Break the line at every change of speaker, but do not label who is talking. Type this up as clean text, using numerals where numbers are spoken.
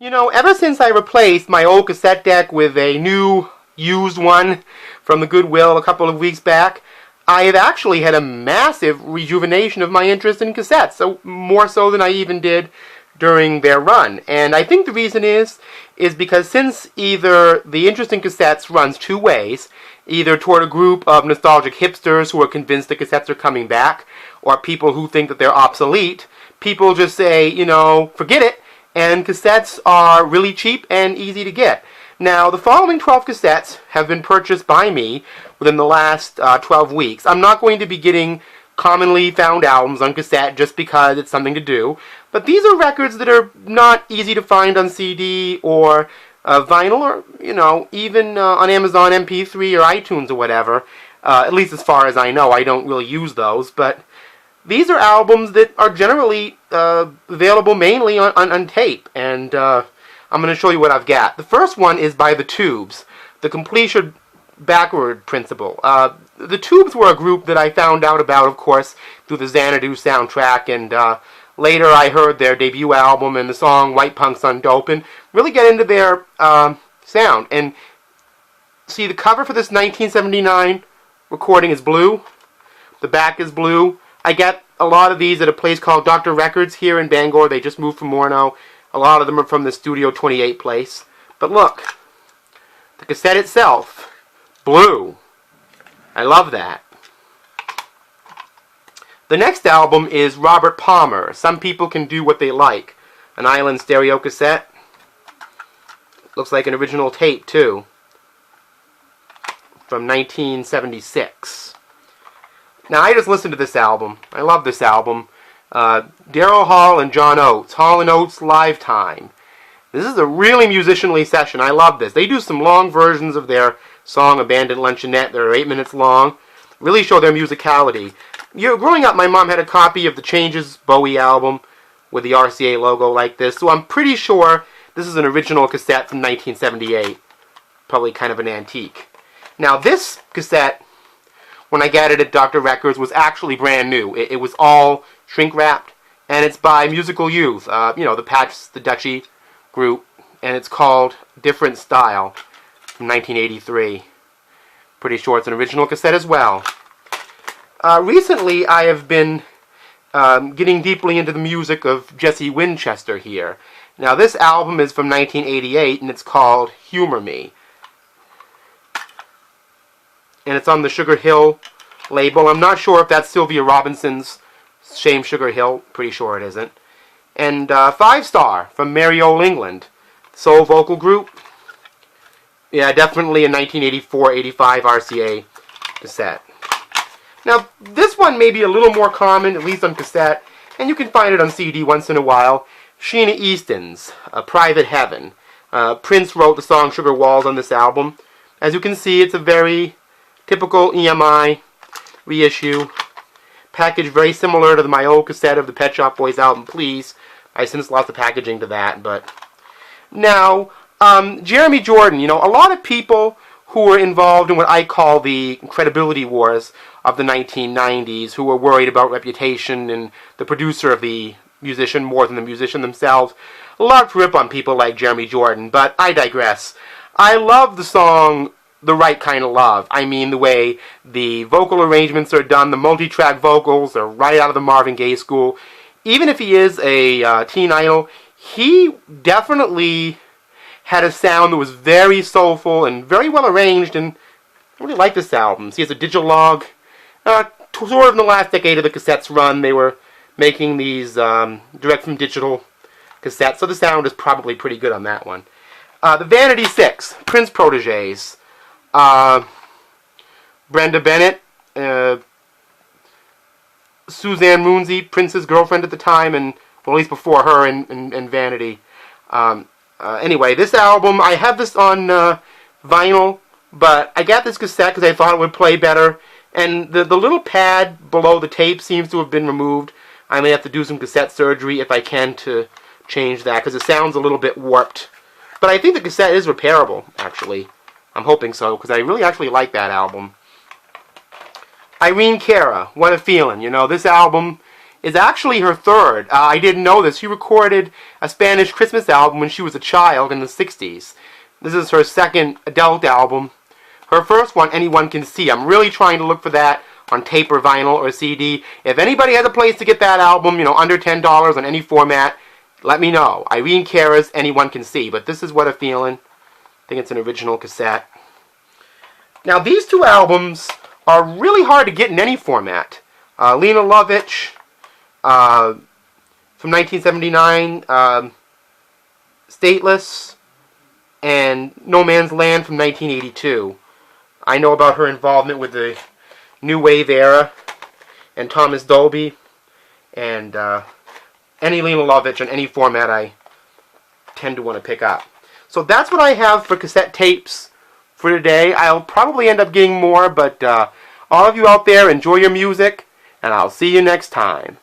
You know, ever since I replaced my old cassette deck with a new, used one from the Goodwill a couple of weeks back, I have actually had a massive rejuvenation of my interest in cassettes, so more so than I even did during their run. And I think the reason is because since either the interest in cassettes runs two ways, either toward a group of nostalgic hipsters who are convinced the cassettes are coming back, or people who think that they're obsolete, people just say, you know, forget it, and cassettes are really cheap and easy to get. Now, the following 12 cassettes have been purchased by me within the last 12 weeks. I'm not going to be getting commonly found albums on cassette just because it's something to do, but these are records that are not easy to find on CD or vinyl, or, you know, even on Amazon MP3 or iTunes or whatever, at least as far as I know. I don't really use those, but these are albums that are generally available mainly on tape, and I'm going to show you what I've got. The first one is by The Tubes, The Completion Backward Principle. The Tubes were a group that I found out about, of course, through the Xanadu soundtrack, and later I heard their debut album and the song White Punks on Dope, and really get into their sound. And see, the cover for this 1979 recording is blue. The back is blue. I get a lot of these at a place called Dr. Records here in Bangor. They just moved from Morno. A lot of them are from the Studio 28 place. But look, the cassette itself, blue. I love that. The next album is Robert Palmer, Some People Can Do What They Like, an Island stereo cassette. Looks like an original tape, too, from 1976. Now, I just listened to this album. I love this album. Daryl Hall and John Oates. Hall & Oates Live Time. This is a really musicianly session. I love this. They do some long versions of their song Abandoned Luncheonette. They're 8 minutes long. Really show their musicality. Growing up, my mom had a copy of the Changes Bowie album with the RCA logo like this, so I'm pretty sure this is an original cassette from 1978. Probably kind of an antique. Now, this cassette, when I got it at Dr. Records, was actually brand new. It was all shrink-wrapped, and it's by Musical Youth, you know, the Patch the Duchy group, and it's called Different Style from 1983. Pretty sure it's an original cassette as well. Recently, I have been getting deeply into the music of Jesse Winchester here. Now, this album is from 1988, and it's called Humor Me. And it's on the Sugar Hill label. I'm not sure if that's Sylvia Robinson's Shame Sugar Hill. Pretty sure it isn't. And 5 Star from Merry Old England. Soul vocal group. Yeah, definitely a 1984-85 RCA cassette. Now, this one may be a little more common, at least on cassette, and you can find it on CD once in a while. Sheena Easton's Private Heaven. Prince wrote the song Sugar Walls on this album. As you can see, it's a very typical EMI reissue. Package very similar to my old cassette of the Pet Shop Boys album, Please. I since lost the packaging to that, but... Now, Jeremy Jordan, you know, a lot of people who were involved in what I call the credibility wars of the 1990s, who were worried about reputation and the producer of the musician more than the musician themselves, loved to rip on people like Jeremy Jordan, but I digress. I love the song The Right Kind of Love. I mean, the way the vocal arrangements are done, the multi-track vocals are right out of the Marvin Gaye school. Even if he is a teen idol, he definitely had a sound that was very soulful and very well arranged, and I really like this album. See, it's a Digilog. Sort of in the last decade of the cassettes run, they were making these direct from digital cassettes, so the sound is probably pretty good on that one. The Vanity 6, Prince Proteges. Brenda Bennett, Suzanne Moonsey, Prince's girlfriend at the time, and well, at least before her in Vanity. Anyway, this album, I have this on vinyl, but I got this cassette because I thought it would play better, and the little pad below the tape seems to have been removed. I may have to do some cassette surgery if I can to change that, because it sounds a little bit warped. But I think the cassette is repairable, actually. I'm hoping so, because I really actually like that album. Irene Cara, What a Feeling. You know, this album is actually her third. I didn't know this. She recorded a Spanish Christmas album when she was a child in the 60s. This is her second adult album. Her first one, Anyone Can See. I'm really trying to look for that on tape or vinyl or CD. If anybody has a place to get that album, under $10 on any format, let me know. Irene Cara's Anyone Can See. But this is What a Feeling. I think it's an original cassette. Now, these two albums are really hard to get in any format. Lena Lovitch from 1979, Stateless, and No Man's Land from 1982. I know about her involvement with the New Wave era and Thomas Dolby, and any Lena Lovitch in any format I tend to want to pick up. So that's what I have for cassette tapes for today. I'll probably end up getting more, but all of you out there, enjoy your music, and I'll see you next time.